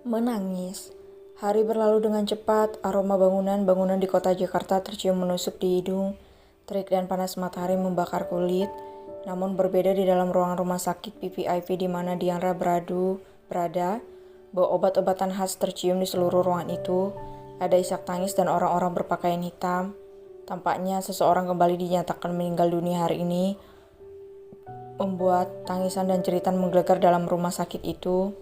Menangis. Hari berlalu dengan cepat, aroma bangunan di kota Jakarta tercium menusuk di hidung. Terik dan panas matahari membakar kulit. Namun berbeda di dalam ruangan rumah sakit PPIV di mana Diandra berada. Bau obat-obatan khas tercium di seluruh ruangan itu. Ada isak tangis dan orang-orang berpakaian hitam. Tampaknya seseorang kembali dinyatakan meninggal dunia hari ini, membuat tangisan dan jeritan menggelegar dalam rumah sakit itu.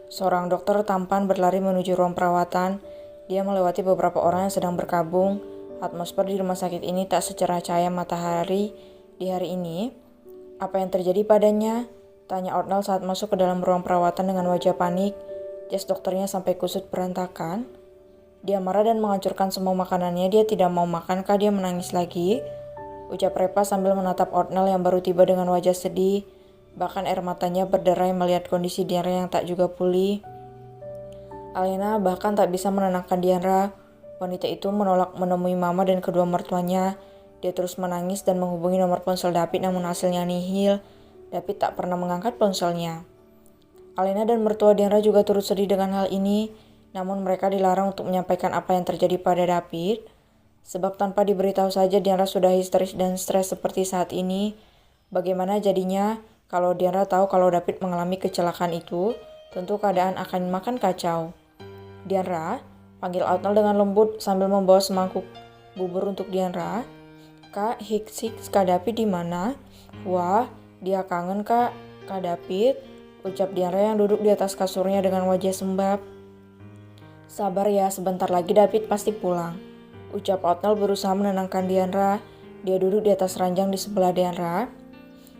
Seorang dokter tampan berlari menuju ruang perawatan. Dia melewati beberapa orang yang sedang berkabung. Atmosfer di rumah sakit ini tak secerah cahaya matahari di hari ini. Apa yang terjadi padanya? Tanya Otnal saat masuk ke dalam ruang perawatan dengan wajah panik. Jas dokternya sampai kusut berantakan. Dia marah dan menghancurkan semua makanannya. Dia tidak mau makan, kah dia menangis lagi? Ucap Repa sambil menatap Otnal yang baru tiba dengan wajah sedih. Bahkan air matanya berderai melihat kondisi Diandra yang tak juga pulih. Alena bahkan tak bisa menenangkan Diandra. Wanita itu menolak menemui mama dan kedua mertuanya. Dia terus menangis dan menghubungi nomor ponsel David namun hasilnya nihil. David tak pernah mengangkat ponselnya. Alena dan mertua Diandra juga turut sedih dengan hal ini. Namun mereka dilarang untuk menyampaikan apa yang terjadi pada David. Sebab tanpa diberitahu saja Diandra sudah histeris dan stres seperti saat ini. Bagaimana jadinya? Kalau Diandra tahu kalau David mengalami kecelakaan itu, tentu keadaan akan makan kacau. Diandra, panggil Otnal dengan lembut sambil membawa semangkuk bubur untuk Diandra. Kak, Hicks, Kak David di mana? Wah, dia kangen Kak David, ucap Diandra yang duduk di atas kasurnya dengan wajah sembab. Sabar ya, sebentar lagi David pasti pulang, ucap Otnal berusaha menenangkan Diandra. Dia duduk di atas ranjang di sebelah Diandra.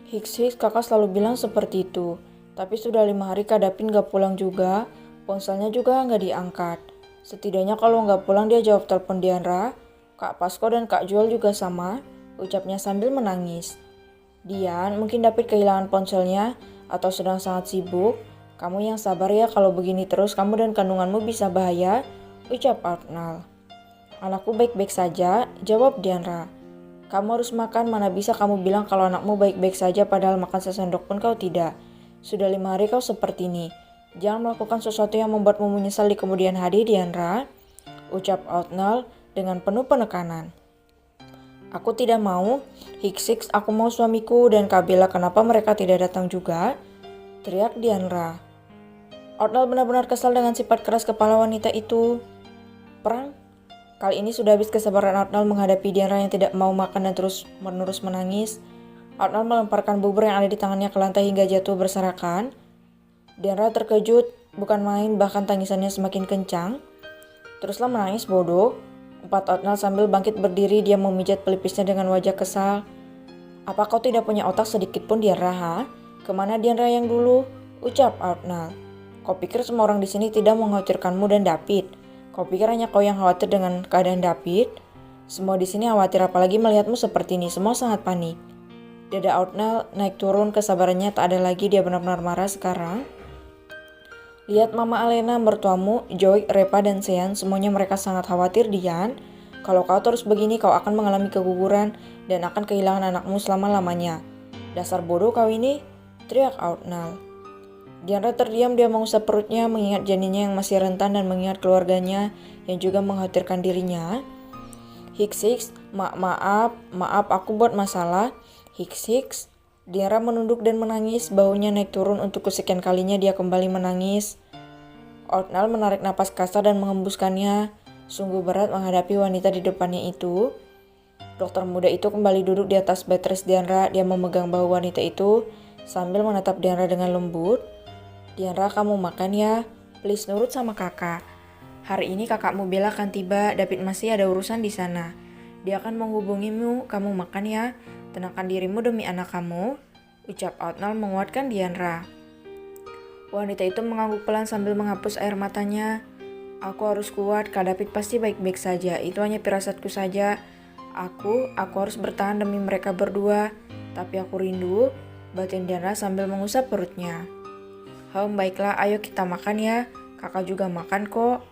Hicks, kakak selalu bilang seperti itu. Tapi sudah 5 hari Kak David gak pulang juga. Ponselnya juga gak diangkat. Setidaknya kalau gak pulang dia jawab telepon Diandra. Kak Pasko dan Kak Jual juga sama, ucapnya sambil menangis. Dian, mungkin David kehilangan ponselnya atau sedang sangat sibuk. Kamu yang sabar ya, kalau begini terus kamu dan kandunganmu bisa bahaya, ucap Arnal. Anakku baik-baik saja, jawab Diandra. Kamu harus makan, mana bisa kamu bilang kalau anakmu baik-baik saja padahal makan sesendok pun kau tidak. Sudah 5 hari kau seperti ini. Jangan melakukan sesuatu yang membuatmu menyesal di kemudian hari, Diandra, ucap Otnal dengan penuh penekanan. Aku tidak mau, Hicks, aku mau suamiku dan Kak Bella, kenapa mereka tidak datang juga? Teriak Diandra. Otnal benar-benar kesal dengan sifat keras kepala wanita itu. Perang? Kali ini sudah habis kesabaran Otnal menghadapi Diandra yang tidak mau makan dan terus-menerus menangis. Otnal melemparkan bubur yang ada di tangannya ke lantai hingga jatuh berserakan. Diandra terkejut, bukan main, bahkan tangisannya semakin kencang. Teruslah menangis bodoh, upat Otnal sambil bangkit berdiri. Dia memijat pelipisnya dengan wajah kesal. Apa kau tidak punya otak sedikit pun, Diandra, ha? Kemana Diandra yang dulu? Ucap Otnal. Kau pikir semua orang di sini tidak mengkhawatirkanmu dan David? Kau pikir hanya kau yang khawatir dengan keadaan David? Semua di sini khawatir, apalagi melihatmu seperti ini. Semua sangat panik. Dada Otnal naik turun, kesabarannya tak ada lagi. Dia benar-benar marah sekarang. Lihat Mama Alena, mertuamu, Joy, Repa, dan Sean. Semuanya mereka sangat khawatir, Dian. Kalau kau terus begini, kau akan mengalami keguguran dan akan kehilangan anakmu selama-lamanya. Dasar bodoh kau ini, teriak Otnal. Diandra terdiam, dia mengusap perutnya mengingat janinnya yang masih rentan dan mengingat keluarganya yang juga mengkhawatirkan dirinya. Hicks, maaf aku buat masalah. Hicks. Diandra menunduk dan menangis, baunya naik turun untuk kesekian kalinya dia kembali menangis. Otnal menarik napas kasar dan mengembuskannya. Sungguh berat menghadapi wanita di depannya itu. Dokter muda itu kembali duduk di atas bed rest Diandra. Dia memegang bahu wanita itu sambil menatap Diandra dengan lembut. Diandra, kamu makan ya, please nurut sama kakak. Hari ini kakakmu Bella akan tiba, David masih ada urusan di sana. Dia akan menghubungimu, kamu makan ya, tenangkan dirimu demi anak kamu, ucap Otnal menguatkan Diandra. Wanita itu mengangguk pelan sambil menghapus air matanya. Aku harus kuat, Kak David pasti baik-baik saja. Itu hanya firasatku saja. Aku harus bertahan demi mereka berdua. Tapi aku rindu, batin Diana sambil mengusap perutnya. Baiklah, ayo kita makan ya. Kakak juga makan kok.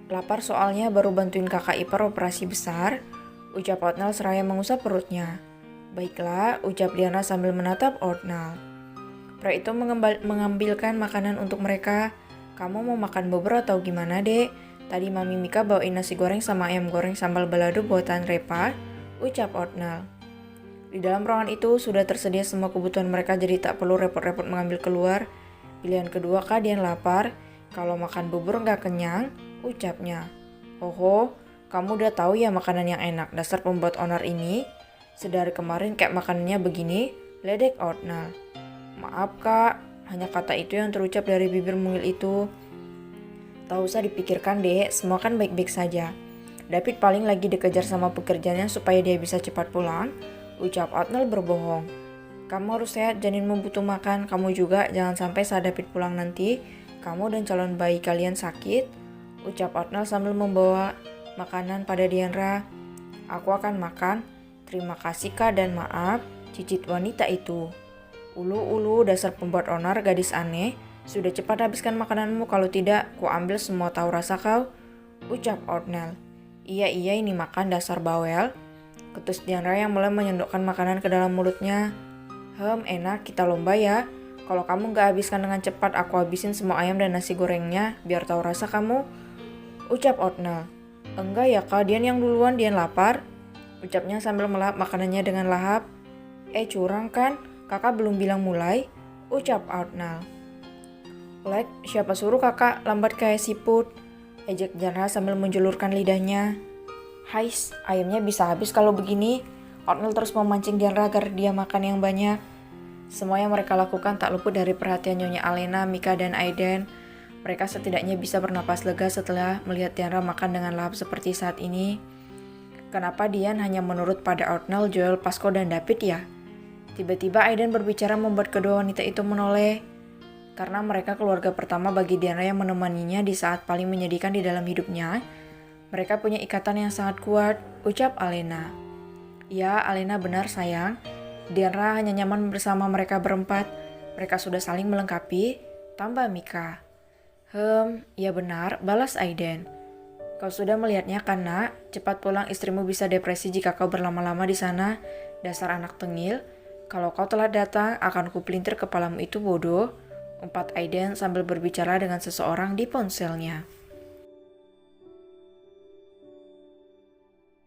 Lapar soalnya baru bantuin kakak ipar operasi besar, ucap Otnal seraya mengusap perutnya. Baiklah, ucap Diana sambil menatap Otnal. Pria itu mengambilkan makanan untuk mereka. Kamu mau makan bubur atau gimana, Dek? Tadi Mami Mika bawain nasi goreng sama ayam goreng sambal balado buatan Repa, ucap Otnal. Di dalam ruangan itu sudah tersedia semua kebutuhan mereka, jadi tak perlu repot-repot mengambil keluar. Pilihan kedua, Kak Dian lapar. Kalau makan bubur nggak kenyang, ucapnya. Oh, kamu udah tahu ya makanan yang enak, dasar pembuat onar ini. Sedari kemarin kayak makanannya begini, ledek Otnal. Maaf Kak, hanya kata itu yang terucap dari bibir mungil itu. Tak usah dipikirkan dek, semua kan baik-baik saja. David paling lagi dikejar sama pekerjaannya supaya dia bisa cepat pulang, ucap Otnal berbohong. Kamu harus sehat, janinmu butuh makan, kamu juga jangan sampai saat David pulang nanti, kamu dan calon bayi kalian sakit, ucap Otnal sambil membawa makanan pada Diandra. Aku akan makan, terima kasih Kak dan maaf, cicit wanita itu. Ulu, dasar pembuat onar, gadis aneh. Sudah cepat habiskan makananmu, kalau tidak, ku ambil semua tahu rasa kau, ucap Otnal. Iya ini makan, dasar bawel, ketus Diandra yang mulai menyendokkan makanan ke dalam mulutnya. Enak, kita lomba ya. Kalau kamu gak habiskan dengan cepat, aku habisin semua ayam dan nasi gorengnya, biar tahu rasa kamu, ucap Otnal. Enggak ya Kak, Dian yang duluan, Dian lapar, ucapnya sambil melahap makanannya dengan lahap. Curang kan? Kakak belum bilang mulai, ucap Otnal. Siapa suruh kakak lambat kayak siput, ejek Diandra sambil menjulurkan lidahnya. Hais, ayamnya bisa habis kalau begini. Otnal terus memancing Diandra agar dia makan yang banyak. Semua yang mereka lakukan tak luput dari perhatian Nyonya Alena, Mika, dan Aiden. Mereka setidaknya bisa bernapas lega setelah melihat Diandra makan dengan lahap seperti saat ini. Kenapa Dian hanya menurut pada Otnal, Joel, Pasco, dan David ya? Tiba-tiba Aiden berbicara membuat kedua wanita itu menoleh. Karena mereka keluarga pertama bagi Diandra yang menemaninya di saat paling menyedihkan di dalam hidupnya. Mereka punya ikatan yang sangat kuat, ucap Alena. Ya, Alena benar sayang. Diandra hanya nyaman bersama mereka berempat. Mereka sudah saling melengkapi, tambah Mika. Ya benar, balas Aiden. Kau sudah melihatnya kan nak? Cepat pulang, istrimu bisa depresi jika kau berlama-lama di sana. Dasar anak tengil. Kalau kau telah datang, akan kupelintir kepalamu itu bodoh. Umpat Aiden sambil berbicara dengan seseorang di ponselnya.